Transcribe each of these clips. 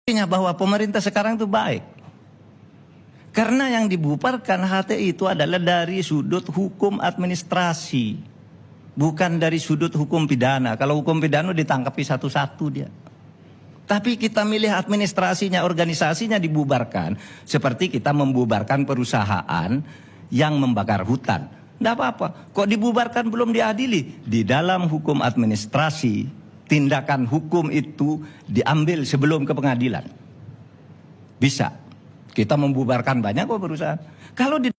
Artinya bahwa pemerintah sekarang itu baik. Karena yang dibubarkan HTI itu adalah dari sudut hukum administrasi, bukan dari sudut hukum pidana. Kalau hukum pidana ditangkapi satu-satu dia. Tapi kita milih administrasinya, organisasinya dibubarkan. Seperti kita membubarkan perusahaan yang membakar hutan. Tidak apa-apa. Kok dibubarkan belum diadili? Di dalam hukum administrasi, tindakan hukum itu diambil sebelum ke pengadilan. Bisa. Kita membubarkan banyak kok perusahaan. Kalau di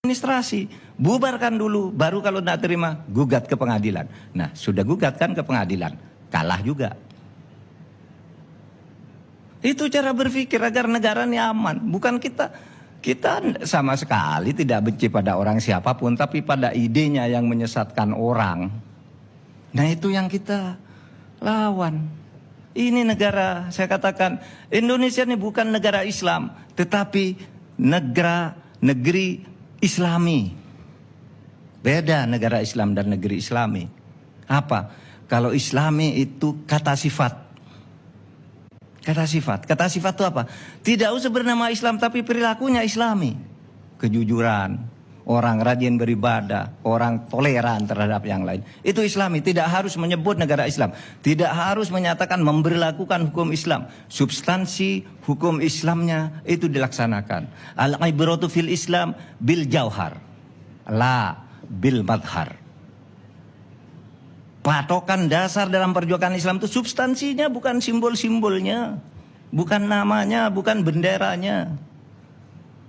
administrasi, bubarkan dulu, baru kalau tidak terima, gugat ke pengadilan. Nah, sudah gugat kan ke pengadilan, kalah juga. Itu cara berpikir agar negara ini aman. Bukan kita sama sekali tidak benci pada orang siapapun, tapi pada idenya yang menyesatkan orang. Nah, itu yang kita lawan. Ini negara, saya katakan, Indonesia ini bukan negara Islam, tetapi negeri Islami. Beda negara Islam dan negeri Islami. Apa? Kalau Islami itu kata sifat. Kata sifat itu apa? Tidak usah bernama Islam tapi perilakunya Islami. Kejujuran, orang rajin beribadah, orang toleran terhadap yang lain. Itu Islami, tidak harus menyebut negara Islam. Tidak harus menyatakan memberlakukan hukum Islam. Substansi hukum Islamnya itu dilaksanakan. Al-ibratu fil Islam bil jauhar, la bil madhar. Patokan dasar dalam perjuangan Islam itu substansinya, bukan simbol-simbolnya, bukan namanya, bukan benderanya.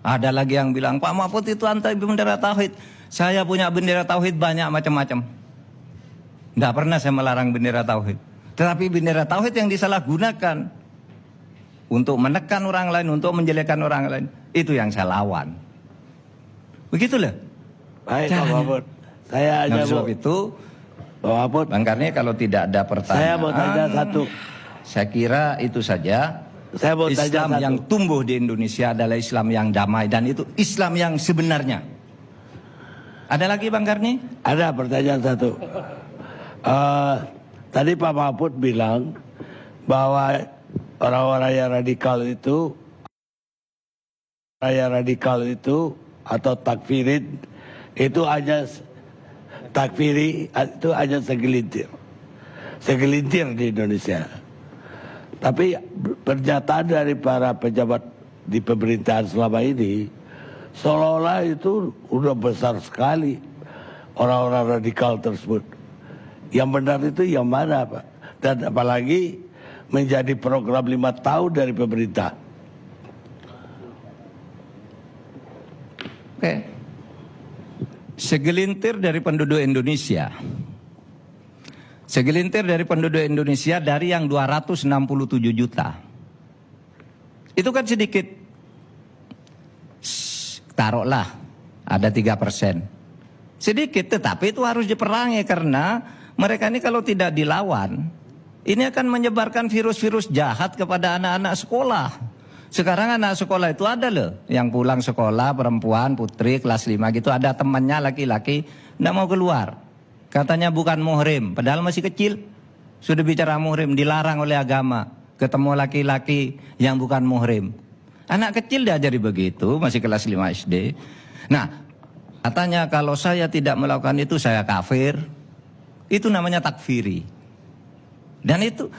Ada lagi yang bilang, Pak Mahfud itu anti bendera tauhid. Saya punya bendera tauhid banyak macam-macam. Tidak pernah saya melarang bendera tauhid. Tetapi bendera tauhid yang disalahgunakan untuk menekan orang lain, untuk menjelekkan orang lain, itu yang saya lawan. Begitulah. Baik, Pak Mahfud. Saya hanya sebab itu, Pak Mahfud, Bang Karni, kalau tidak ada pertanyaan, saya mau tanya satu. Saya kira itu saja. Saya mau tanya Islam satu. yang tumbuh di Indonesia adalah Islam yang damai, dan itu Islam yang sebenarnya. Ada lagi Bang Karni? Ada pertanyaan satu. Tadi Pak Mahfud bilang bahwa orang-orang yang radikal itu atau takfirin itu hanya segelintir di Indonesia. Tapi pernyataan dari para pejabat di pemerintahan selama ini seolah-olah itu udah besar sekali orang-orang radikal tersebut. Yang benar itu yang mana, Pak? Dan apalagi menjadi program 5 tahun dari pemerintah. Oke. Segelintir dari penduduk Indonesia. Segelintir dari penduduk Indonesia dari yang 267 juta. Itu kan sedikit. Taruhlah ada 3%. Sedikit, tetapi itu harus diperangi karena mereka ini kalau tidak dilawan, ini akan menyebarkan virus-virus jahat kepada anak-anak sekolah. Sekarang anak sekolah itu ada loh yang pulang sekolah, perempuan, putri, kelas 5 gitu, ada temannya laki-laki, tidak mau keluar. Katanya bukan muhrim, padahal masih kecil. Sudah bicara muhrim, dilarang oleh agama. Ketemu laki-laki yang bukan muhrim. Anak kecil diajari begitu, masih kelas 5 SD. Nah, katanya kalau saya tidak melakukan itu, saya kafir. Itu namanya takfiri. Dan itu,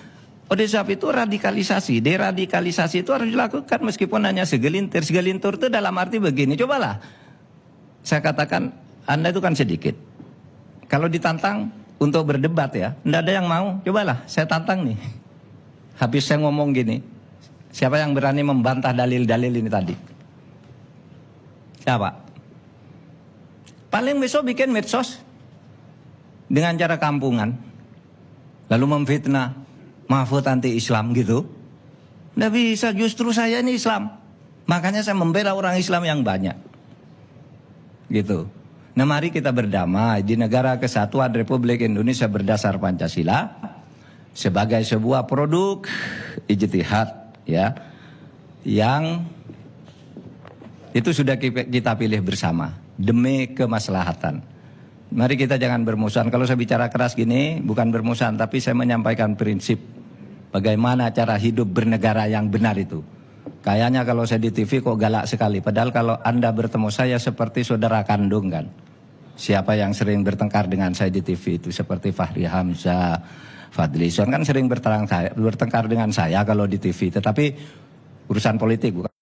oleh sebab itu radikalisasi, deradikalisasi itu harus dilakukan meskipun hanya segelintir. Segelintir itu dalam arti begini, cobalah. Saya katakan, Anda itu kan sedikit. Kalau ditantang untuk berdebat ya, tidak ada yang mau. Cobalah, saya tantang nih. Habis saya ngomong gini, siapa yang berani membantah dalil-dalil ini tadi? Siapa? Paling besok bikin medsos dengan cara kampungan, lalu memfitnah Mahfud anti Islam gitu. Tidak bisa, justru saya ini Islam. Makanya saya membela orang Islam yang banyak. Gitu. Nah, mari kita berdamai di negara kesatuan Republik Indonesia berdasar Pancasila sebagai sebuah produk ijtihad ya, yang itu sudah kita pilih bersama demi kemaslahatan. Mari kita jangan bermusuhan. Kalau saya bicara keras gini bukan bermusuhan, tapi saya menyampaikan prinsip bagaimana cara hidup bernegara yang benar itu. Kayaknya kalau saya di TV kok galak sekali. Padahal kalau Anda bertemu saya seperti saudara kandung kan. Siapa yang sering bertengkar dengan saya di TV itu seperti Fahri Hamzah, Fadlizon kan sering bertengkar dengan saya kalau di TV. Tetapi urusan politik bukan.